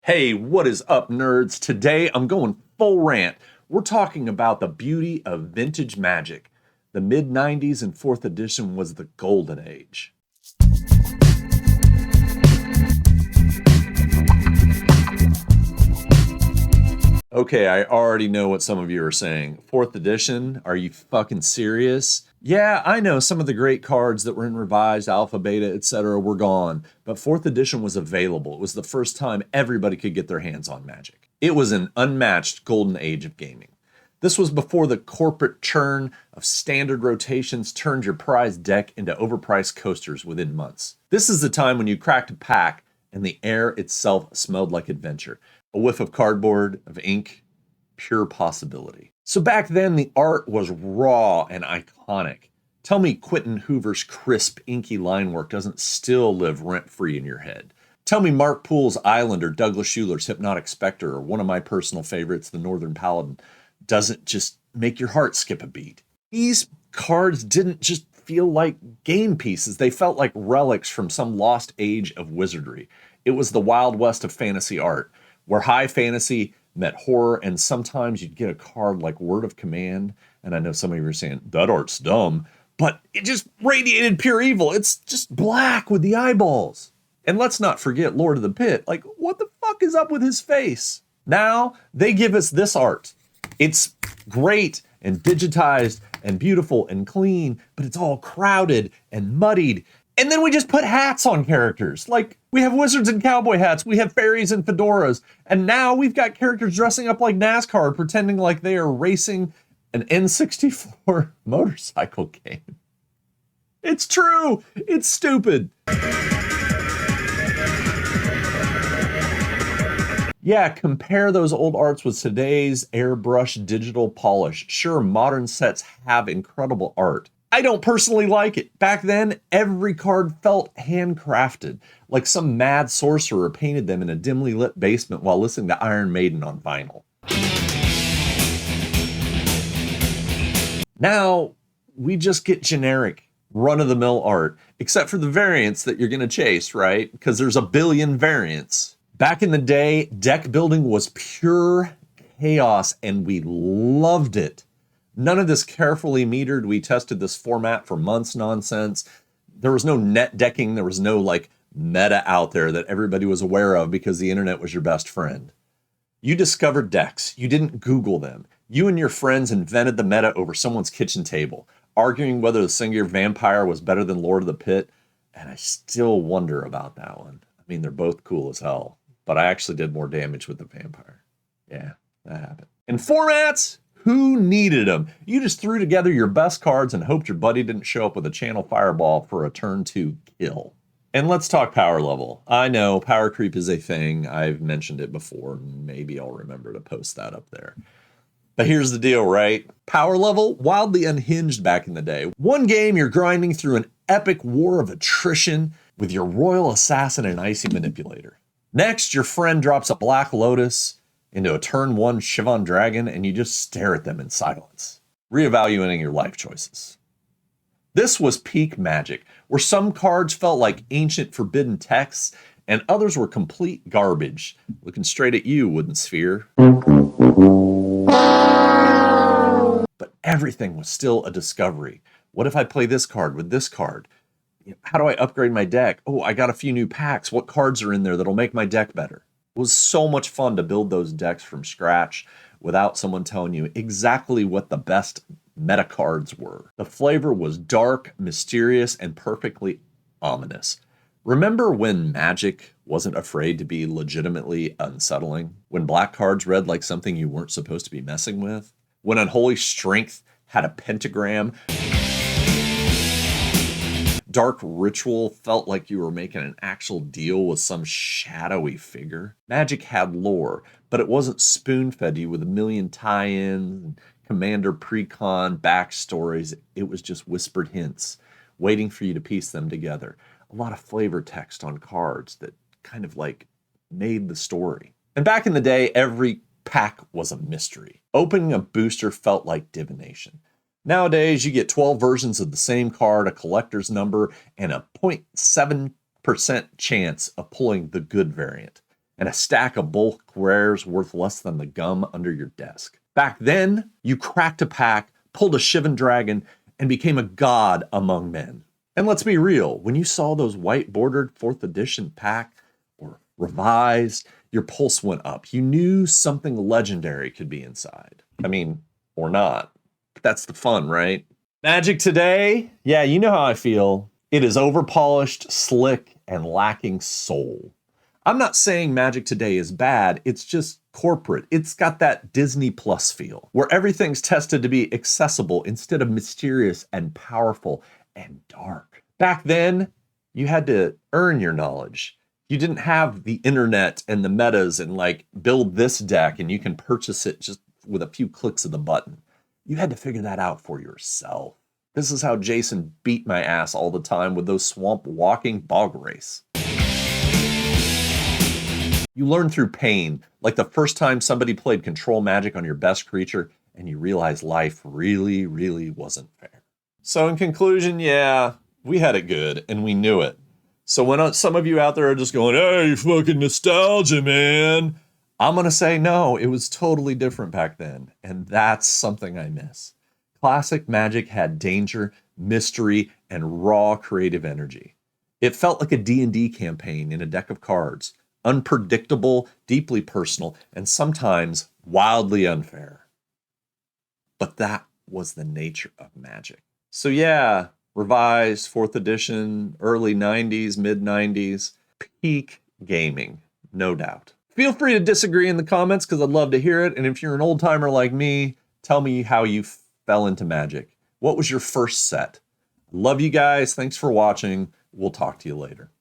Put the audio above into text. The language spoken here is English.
Hey, what is up, nerds? Today I'm going full rant. We're talking about the beauty of vintage Magic. The mid-90s and 4th edition was the golden age. Okay, I already know what some of you are saying. 4th edition? Are you fucking serious? Yeah, I know some of the great cards that were in revised, alpha, beta, etc. were gone, but 4th edition was available. It was the first time everybody could get their hands on Magic. It was an unmatched golden age of gaming. This was before the corporate churn of standard rotations turned your prized deck into overpriced coasters within months. This is the time when you cracked a pack and the air itself smelled like adventure. A whiff of cardboard, of ink, pure possibility. So back then, the art was raw and iconic. Tell me Quinton Hoover's crisp, inky line work doesn't still live rent-free in your head. Tell me Mark Poole's Island or Douglas Shuler's Hypnotic Spectre or one of my personal favorites, the Northern Paladin, doesn't just make your heart skip a beat. These cards didn't just feel like game pieces. They felt like relics from some lost age of wizardry. It was the Wild West of fantasy art, where high fantasy met horror, and sometimes you'd get a card like Word of Command, and I know some of you are saying, that art's dumb, but it just radiated pure evil. It's just black with the eyeballs. And let's not forget Lord of the Pit. Like, what the fuck is up with his face? Now, they give us this art. It's great and digitized and beautiful and clean, but it's all crowded and muddied. And then we just put hats on characters. Like, we have wizards in cowboy hats, we have fairies in fedoras, and now we've got characters dressing up like NASCAR, pretending like they are racing an N64 motorcycle game. It's true. It's stupid. Yeah, compare those old arts with today's airbrush digital polish. Sure, modern sets have incredible art. I don't personally like it. Back then, every card felt handcrafted, like some mad sorcerer painted them in a dimly lit basement while listening to Iron Maiden on vinyl. Now, we just get generic, run-of-the-mill art, except for the variants that you're gonna chase, right? Because there's a billion variants. Back in the day, deck building was pure chaos, and we loved it. None of this carefully metered, we tested this format for months nonsense. There was no net decking. There was no like meta out there that everybody was aware of because the internet was your best friend. You discovered decks. You didn't Google them. You and your friends invented the meta over someone's kitchen table, arguing whether the singular vampire was better than Lord of the Pit. And I still wonder about that one. I mean, they're both cool as hell, but I actually did more damage with the vampire. Yeah, that happened. And formats? Who needed them? You just threw together your best cards and hoped your buddy didn't show up with a channel fireball for a turn 2 kill. And let's talk power level. I know power creep is a thing. I've mentioned it before. Maybe I'll remember to post that up there. But here's the deal, right? Power level, wildly unhinged back in the day. One game, you're grinding through an epic war of attrition with your royal assassin and icy manipulator. Next, your friend drops a Black Lotus into a turn 1 Shivan Dragon, and you just stare at them in silence, reevaluating your life choices. This was peak Magic, where some cards felt like ancient forbidden texts, and others were complete garbage, looking straight at you, Wooden Sphere. But everything was still a discovery. What if I play this card with this card? How do I upgrade my deck? Oh, I got a few new packs. What cards are in there that'll make my deck better? It was so much fun to build those decks from scratch without someone telling you exactly what the best meta cards were. The flavor was dark, mysterious, and perfectly ominous. Remember when Magic wasn't afraid to be legitimately unsettling? When black cards read like something you weren't supposed to be messing with? When Unholy Strength had a pentagram? Dark Ritual felt like you were making an actual deal with some shadowy figure. Magic had lore, but it wasn't spoon-fed you with a million tie-ins, commander pre-con backstories. It was just whispered hints, waiting for you to piece them together. A lot of flavor text on cards that kind of like made the story. And back in the day, every pack was a mystery. Opening a booster felt like divination. Nowadays, you get 12 versions of the same card, a collector's number, and a 0.7% chance of pulling the good variant. and a stack of bulk rares worth less than the gum under your desk. Back then, you cracked a pack, pulled a Shivan Dragon, and became a god among men. And let's be real, when you saw those white bordered 4th edition pack or revised, your pulse went up. You knew something legendary could be inside. I mean, or not. But that's the fun, right? Magic today, yeah, you know how I feel. It is overpolished, slick, and lacking soul. I'm not saying Magic today is bad, it's just corporate. It's got that Disney Plus feel, where everything's tested to be accessible instead of mysterious and powerful and dark. Back then, you had to earn your knowledge. You didn't have the internet and the metas and like build this deck and you can purchase it just with a few clicks of the button. You had to figure that out for yourself. This is how Jason beat my ass all the time with those swamp walking bog race. You learn through pain, like the first time somebody played control magic on your best creature and you realize life really, really wasn't fair. So in conclusion, yeah, we had it good and we knew it. So when some of you out there are just going, hey, fucking nostalgia, man, I'm going to say no, it was totally different back then. And that's something I miss. Classic Magic had danger, mystery, and raw creative energy. It felt like a D&D campaign in a deck of cards. Unpredictable, deeply personal, and sometimes wildly unfair. But that was the nature of Magic. So yeah, revised, 4th edition, early 90s, mid 90s, peak gaming, no doubt. Feel free to disagree in the comments because I'd love to hear it. And if you're an old timer like me, tell me how you fell into Magic. What was your first set? Love you guys. Thanks for watching. We'll talk to you later.